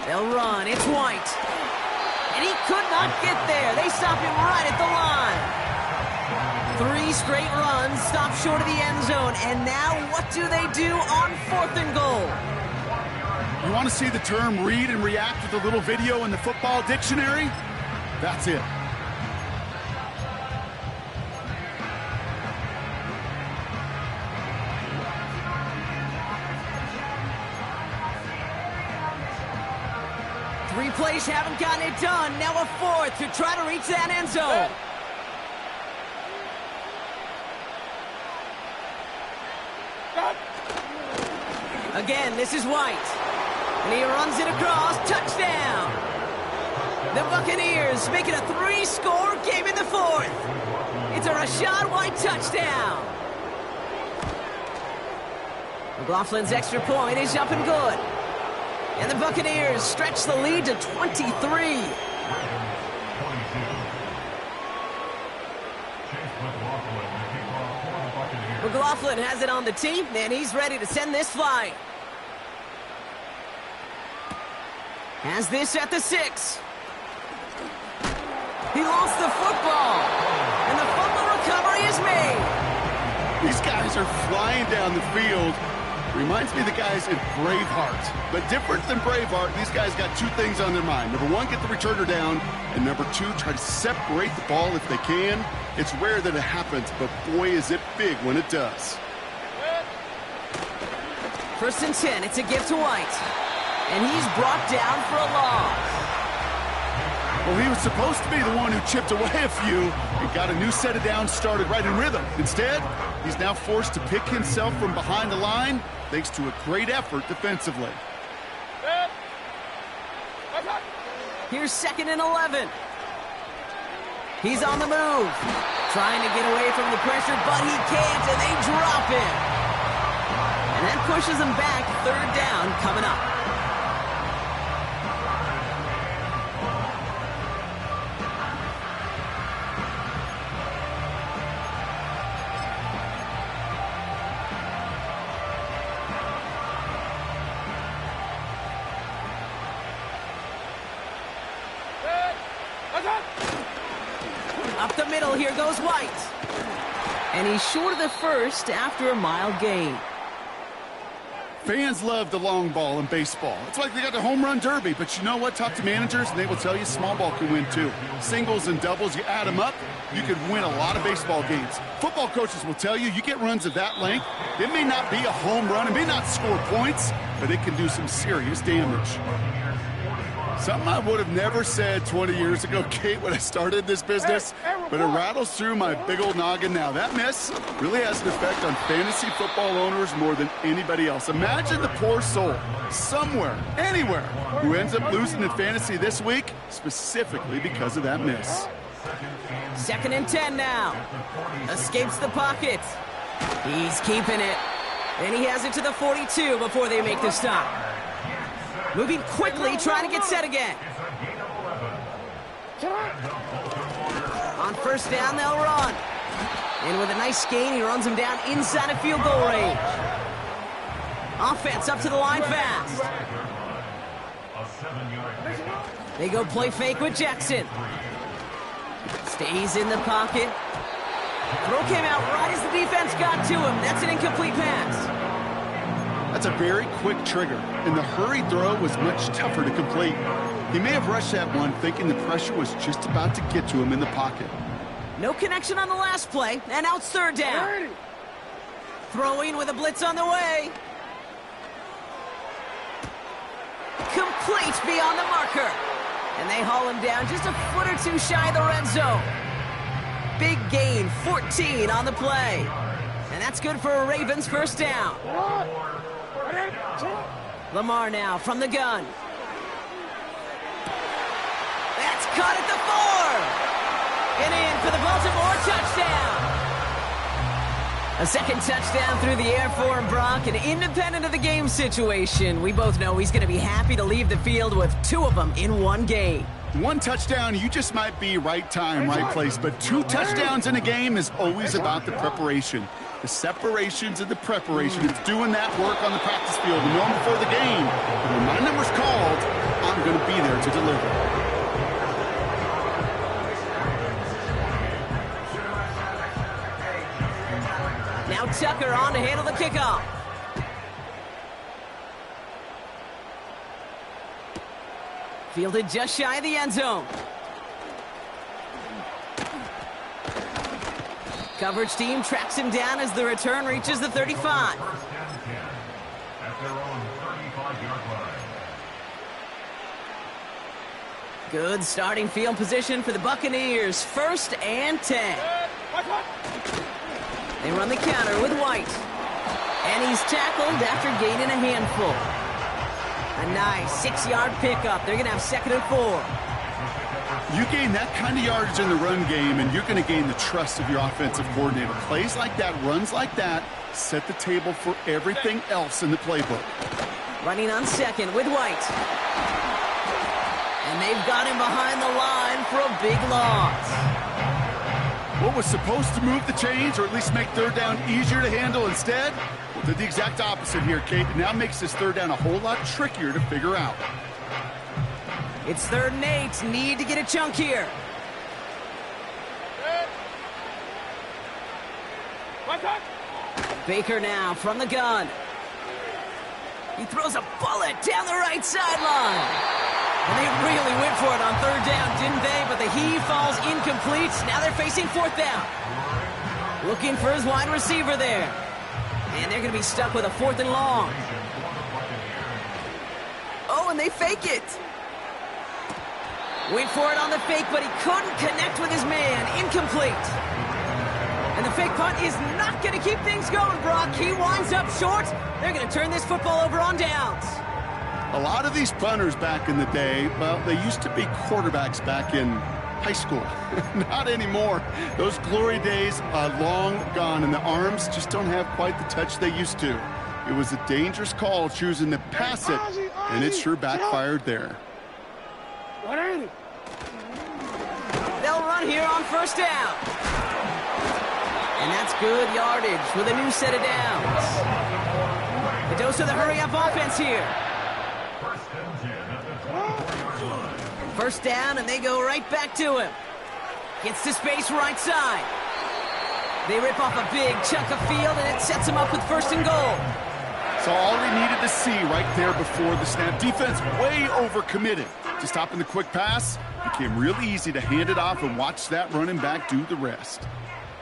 Speaker 1: They'll run. It's White. And he could not get there. They stop him right at the line. 3 straight runs, stop short of the end zone. And now what do they do on 4th and goal?
Speaker 2: You want to see the term read and react with a little video in the football dictionary? That's it.
Speaker 1: Three plays haven't gotten it done. Now a 4th to try to reach that end zone. Again, this is White. And he runs it across. Touchdown! The Buccaneers make it a 3-score game in the 4th. It's a Rachaad White touchdown. McLaughlin's extra point is up and good. And the Buccaneers stretch the lead to 23. McLaughlin has it on the tee, and he's ready to send this flying. Has this at the 6. He lost the football, and the fumble recovery is made.
Speaker 2: These guys are flying down the field. Reminds me of the guys in Braveheart. But different than Braveheart, these guys got 2 things on their mind. Number 1, get the returner down, and number 2, try to separate the ball if they can. It's rare that it happens, but boy, is it big when it does.
Speaker 1: 1st and 10, it's a give to White. And he's brought down for a loss.
Speaker 2: Well, he was supposed to be the one who chipped away a few and got a new set of downs started right in rhythm. Instead, he's now forced to pick himself from behind the line thanks to a great effort defensively.
Speaker 1: Here's 2nd and 11. He's on the move. Trying to get away from the pressure, but he can't, and they drop him. And that pushes him back. 3rd down coming up. Up the middle, here goes White. And he's short of the 1st after a mile gain.
Speaker 2: Fans love the long ball in baseball. It's like they got the home run derby, but you know what? Talk to managers, and they will tell you small ball can win too. Singles and doubles, you add them up, you could win a lot of baseball games. Football coaches will tell you, you get runs of that length, it may not be a home run, it may not score points, but it can do some serious damage. Something I would have never said 20 years ago, Kate, when I started this business, but it rattles through my big old noggin now. That miss really has an effect on fantasy football owners more than anybody else. Imagine the poor soul somewhere, anywhere, who ends up losing in fantasy this week, specifically because of that miss.
Speaker 1: 2nd and 10 now. Escapes the pocket. He's keeping it. And he has it to the 42 before they make the stop. Moving quickly, trying to get set again.
Speaker 3: It's a gain of 11. And the Baltimore
Speaker 1: On first down, they'll run. And with a nice gain, he runs him down inside of field goal range. Offense up to the line fast.
Speaker 3: a 7-yard pickup.
Speaker 1: They go play fake with Jackson. Stays in the pocket. Throw came out right as the defense got to him. That's an incomplete pass.
Speaker 2: That's a very quick trigger, and the hurried throw was much tougher to complete. He may have rushed that one thinking the pressure was just about to get to him in the pocket.
Speaker 1: No connection on the last play, and now it's third down. Throwing with a blitz on the way. Complete beyond the marker. And they haul him down just a foot or two shy of the red zone. Big gain, 14 on the play. And that's good for a Ravens first down. Lamar now from the gun. That's caught at the 4. And in for the Baltimore touchdown. A second touchdown through the air for him, Brock, and independent of the game situation, we both know he's going to be happy to leave the field with 2 of them in one game.
Speaker 2: 1 touchdown, you just might be right time, right place, but 2 touchdowns in a game is always about the preparation. The separations and the preparation. It's doing that work on the practice field and knowing before the game. When my number's called, I'm going to be there to deliver.
Speaker 1: Now Tucker on to handle the kickoff. Fielded just shy of the end zone. Coverage team tracks him down as the return reaches the 35.
Speaker 3: First and 10 at their own 35-yard line.
Speaker 1: Good starting field position for the Buccaneers. First and 10. They run the counter with White. And he's tackled after gaining a handful. A nice 6-yard pickup. They're going to have second and 4.
Speaker 2: You gain that kind of yardage in the run game, and you're going to gain the trust of your offensive coordinator. Plays like that, runs like that, set the table for everything else in the playbook.
Speaker 1: Running on second with White. And they've got him behind the line for a big loss.
Speaker 2: What was supposed to move the chains, or at least make third down easier to handle instead, well, did the exact opposite here, Kate. It now makes this third down a whole lot trickier to figure out.
Speaker 1: It's 3rd and 8. Need to get a chunk here. Baker now from the gun. He throws a bullet down the right sideline. And they really went for it on 3rd down, didn't they? But the heave falls incomplete. Now they're facing 4th down. Looking for his wide receiver there. And they're going to be stuck with a 4th and long. Oh, and they fake it. Went for it on the fake, but he couldn't connect with his man. Incomplete. And the fake punt is not going to keep things going, Brock. He winds up short. They're going to turn this football over on downs.
Speaker 2: A lot of these punters back in the day, well, they used to be quarterbacks back in high school. Not anymore. Those glory days are long gone, and the arms just don't have quite the touch they used to. It was a dangerous call choosing to pass it, and it sure backfired there.
Speaker 1: They'll run here on first down. And that's good yardage with a new set of downs. A dose of the hurry-up offense here.
Speaker 3: First and 10 at the 24-yard line.
Speaker 1: First down, and they go right back to him. Gets to space right side. They rip off a big chunk of field, and it sets him up with first and goal.
Speaker 2: So all he needed to see right there before the snap. Defense way overcommitted. To stopping the quick pass, became really easy to hand it off and watch that running back do the rest.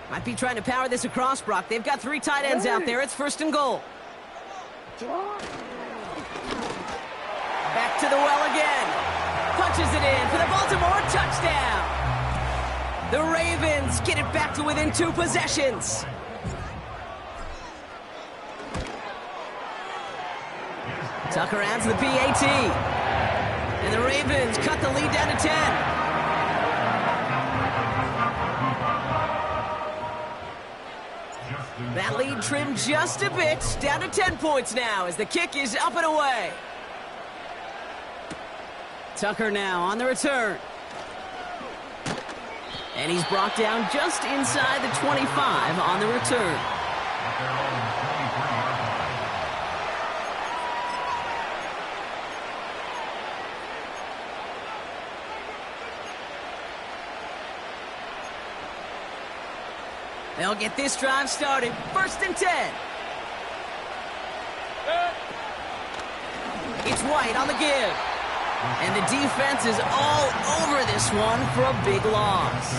Speaker 1: Might be trying to power this across, Brock. They've got 3 tight ends out there. It's first and goal. Back to the well again. Punches it in for the Baltimore touchdown. The Ravens get it back to within 2 possessions. Tucker adds the PAT. And the Ravens cut the lead down to 10. That lead trimmed just a bit, down to 10 points now as the kick is up and away. Tucker now on the return. And he's brought down just inside the 25 on the return.
Speaker 3: At their own 23-yard line.
Speaker 1: They'll get this drive started. 1st and 10. It's White on the give. And the defense is all over this one for a big loss.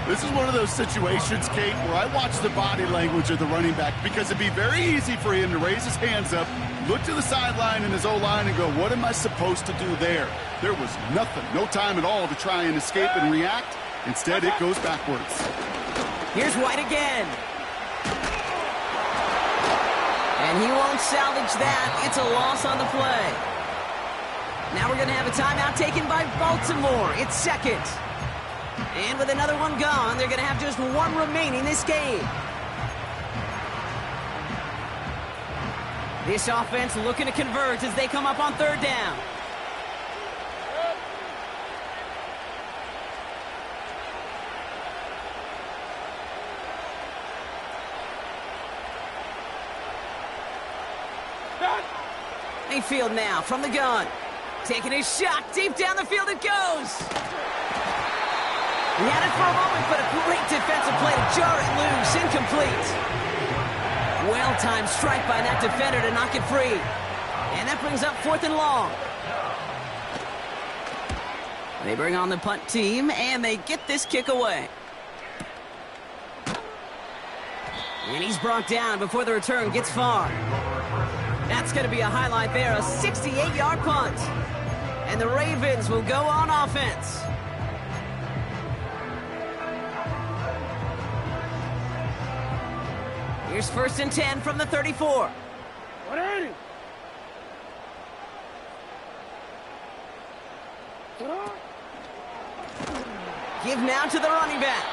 Speaker 2: This is one of those situations, Kate, where I watch the body language of the running back because it'd be very easy for him to raise his hands up, look to the sideline in his O-line and go, what am I supposed to do there? There was nothing, no time at all to try and escape and react. Instead, it goes backwards.
Speaker 1: Here's White again. And he won't salvage that. It's a loss on the play. Now we're going to have a timeout taken by Baltimore. It's 2nd. And with another one gone, they're going to have just one remaining this game. This offense looking to convert as they come up on 3rd down. Mayfield now from the gun. Taking his shot. Deep down the field it goes. He had it for a moment, but a great defensive play to jar it loose. Incomplete. Well-timed strike by that defender to knock it free. And that brings up 4th and long. They bring on the punt team, and they get this kick away. And he's brought down before the return gets far. That's going to be a highlight there, a 68-yard punt. And the Ravens will go on offense. Here's 1st and 10 from the 34.
Speaker 4: 180.
Speaker 1: Give now to the running back.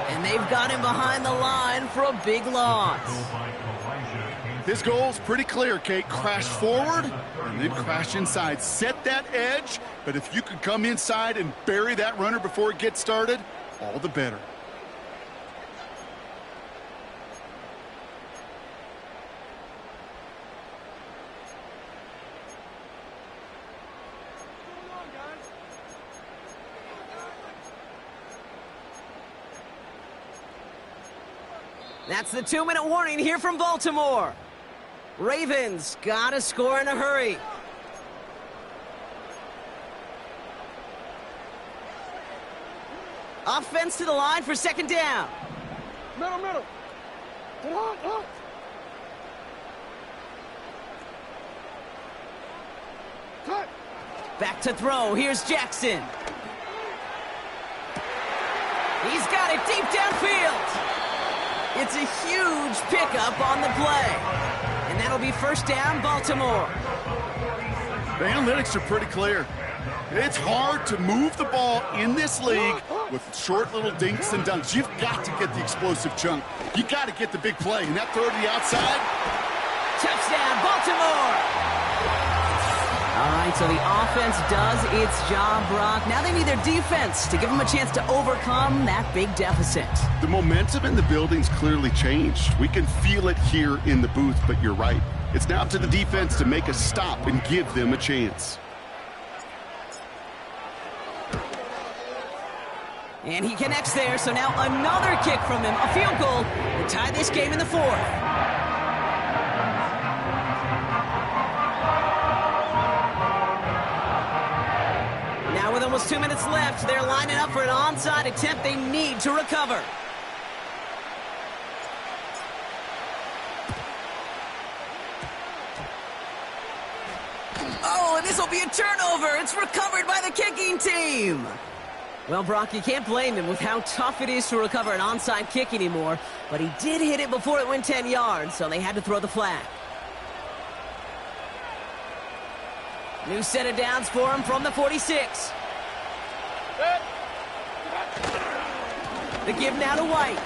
Speaker 1: And they've got him behind the line for a big loss.
Speaker 2: His goal's pretty clear, Kate. Crash forward and then crash inside. Set that edge, but if you could come inside and bury that runner before it gets started, all the better.
Speaker 1: That's the 2-minute warning here from Baltimore. Ravens gotta score in a hurry. Offense to the line for 2nd down.
Speaker 4: Middle. Cut.
Speaker 1: Back to throw. Here's Jackson. He's got it deep downfield. It's a huge pickup on the play. And that'll be 1st down, Baltimore.
Speaker 2: The analytics are pretty clear. It's hard to move the ball in this league with short little dinks and dunks. You've got to get the explosive chunk. You got to get the big play. And that throw to the outside.
Speaker 1: Touchdown, Baltimore. All right, so the offense does its job, Brock. Now they need their defense to give them a chance to overcome that big deficit.
Speaker 2: The momentum in the building's clearly changed. We can feel it here in the booth, but you're right. It's now up to the defense to make a stop and give them a chance.
Speaker 1: And he connects there, so now another kick from him. A field goal to tie this game in the 4th. Now with almost 2 minutes left, they're lining up for an onside attempt they need to recover. Oh, and this will be a turnover. It's recovered by the kicking team. Well, Brock, you can't blame him with how tough it is to recover an onside kick anymore, but he did hit it before it went 10 yards, so they had to throw the flag. New set of downs for him from the 46. The give now to White.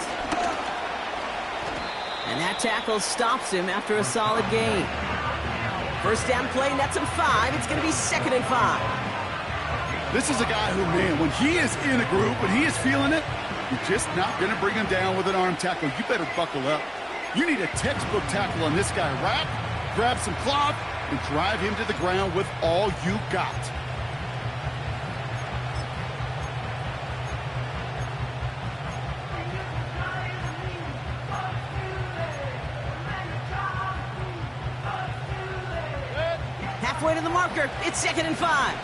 Speaker 1: And that tackle stops him after a solid gain. First down play nets him 5. It's going to be 2nd and 5.
Speaker 2: This is a guy who, man, when he is in a group, when he is feeling it, you're just not going to bring him down with an arm tackle. You better buckle up. You need a textbook tackle on this guy. Wrap, grab some cloth, and drive him to the ground with all you got.
Speaker 1: Halfway to the marker. It's 2nd and 5.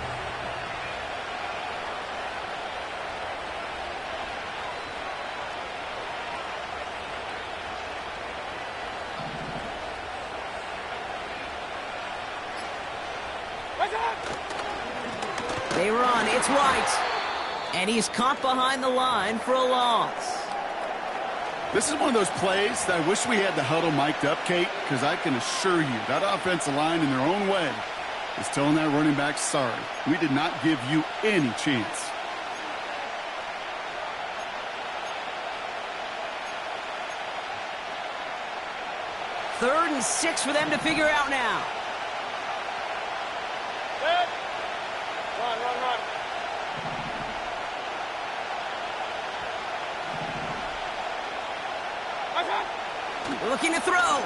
Speaker 1: They run. It's White. And he's caught behind the line for a loss.
Speaker 2: This is one of those plays that I wish we had the huddle mic'd up, Kate, because I can assure you that offensive line in their own way is telling that running back, sorry, we did not give you any chance.
Speaker 1: Third and 6 for them to figure out now.
Speaker 4: Run.
Speaker 1: Looking to throw.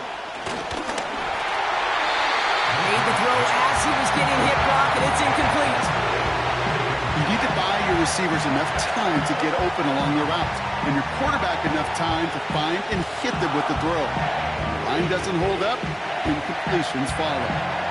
Speaker 1: Made the throw as he was getting hit, Brock, and it's incomplete.
Speaker 2: You need to buy your receivers enough time to get open along the route, and your quarterback enough time to find and hit them with the throw. When the line doesn't hold up, incompletions follow.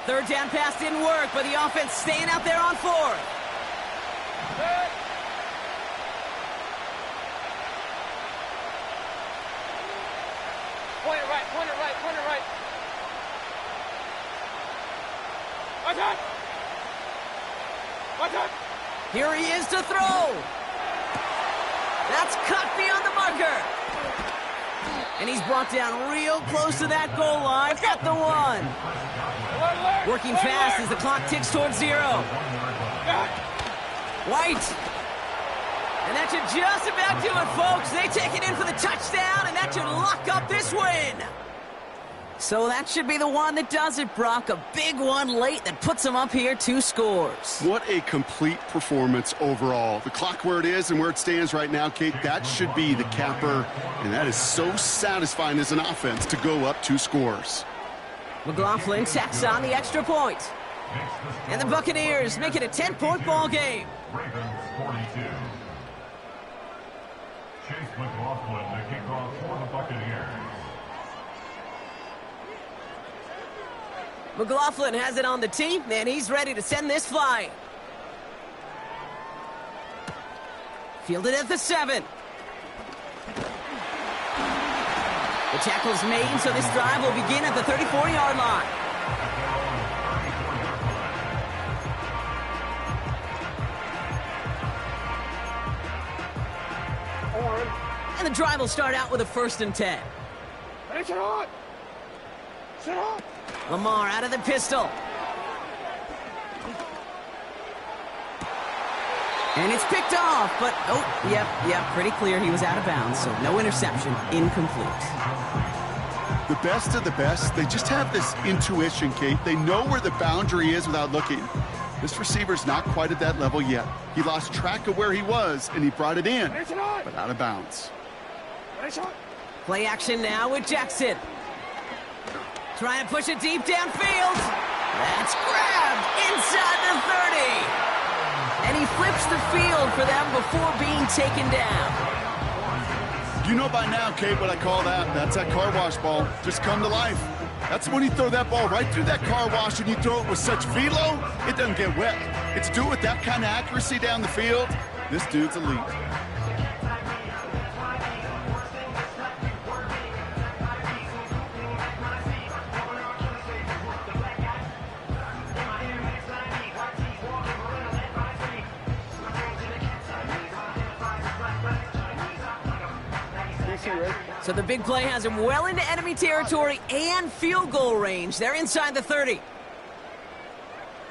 Speaker 1: Third down pass didn't work, but the offense staying out there on 4th.
Speaker 4: Point it right. Watch out.
Speaker 1: Here he is to throw. That's cut beyond the marker. And he's brought down real close to that goal line at the 1. Working fast as the clock ticks towards 0. White. And that should just about do it, folks. They take it in for the touchdown, and that should lock up this win. So that should be the one that does it, Brock. A big one late that puts them up here 2 scores.
Speaker 2: What a complete performance overall. The clock where it is and where it stands right now, Kate, that should be the capper. And that is so satisfying as an offense to go up 2 scores.
Speaker 1: McLaughlin tacks on the extra point. And the Buccaneers make it a 10-point ball game.
Speaker 3: Ravens 42. Chase McLaughlin, the kickoff for the Buccaneers.
Speaker 1: McLaughlin has it on the tee, and he's ready to send this flying. Fielded at the 7. The tackle's made, so this drive will begin at the 34-yard line. And the drive will start out with a 1st and 10.
Speaker 4: Sit on.
Speaker 1: Lamar out of the pistol. And it's picked off, but, yep, pretty clear he was out of bounds, so no interception, incomplete.
Speaker 2: The best of the best, they just have this intuition, Kate. They know where the boundary is without looking. This receiver's not quite at that level yet. He lost track of where he was, and he brought it in, but out of bounds.
Speaker 1: Play action now with Jackson. Trying to push it deep downfield. That's grabbed inside the 30. And he flips the field for them before being taken down.
Speaker 2: You know by now, Kate, what I call that. That's that car wash ball. Just come to life. That's when you throw that ball right through that car wash and you throw it with such velo, it doesn't get wet. It's do it with that kind of accuracy down the field. This dude's elite.
Speaker 1: So the big play has him well into enemy territory and field goal range. They're inside the 30.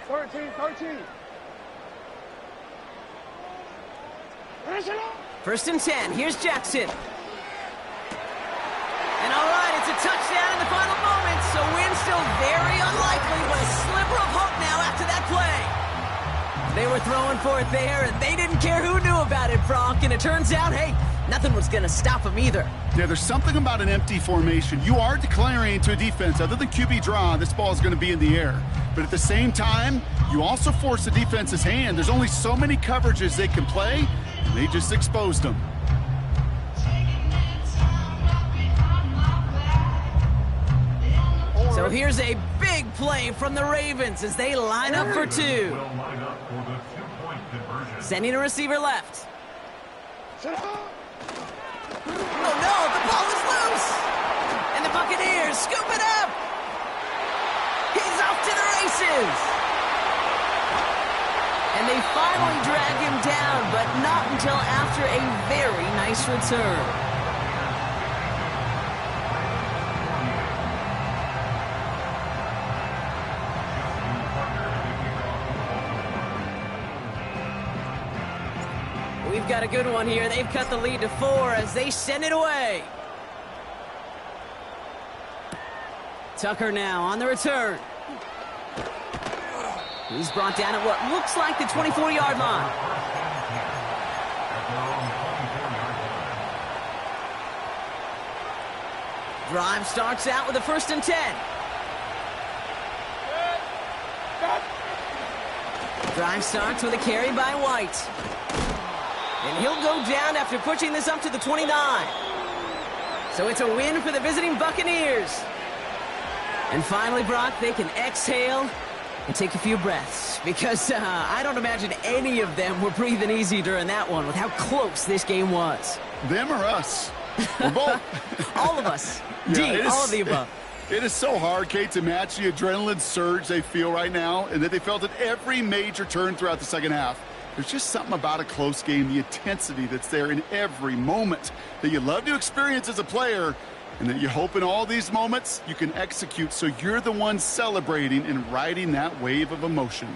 Speaker 4: 13.
Speaker 1: First and 10. Here's Jackson. And all right, it's a touchdown in the final moments, so win still very unlikely, but a sliver of hope now after that play. They were throwing for it there, and they didn't care who knew about it, Bronk, and it turns out, hey, nothing was going to stop them either.
Speaker 2: Yeah, there's something about an empty formation. You are declaring to a defense, other than QB draw, this ball is going to be in the air. But at the same time, you also force the defense's hand. There's only so many coverages they can play, and they just exposed them.
Speaker 1: So here's a big play from the Ravens as they line up for two. Sending a receiver left. Oh no, the ball is loose! And the Buccaneers scoop it up! He's off to the races! And they finally drag him down, but not until after a very nice return. We've got a good one here. They've cut the lead to 4 as they send it away. Tucker now on the return. He's brought down at what looks like the 24-yard line. Drive starts out with a 1st and 10. Drive starts with a carry by White. And he'll go down after pushing this up to the 29. So it's a win for the visiting Buccaneers. And finally, Brock, they can exhale and take a few breaths. Because I don't imagine any of them were breathing easy during that one with how close this game was.
Speaker 2: Them or us? We're both.
Speaker 1: All of us.
Speaker 2: Yeah,
Speaker 1: all of the above.
Speaker 2: It is so hard, Kate, to match the adrenaline surge they feel right now and that they felt at every major turn throughout the second half. There's just something about a close game, the intensity that's there in every moment that you love to experience as a player, and that you hope in all these moments you can execute so you're the one celebrating and riding that wave of emotion.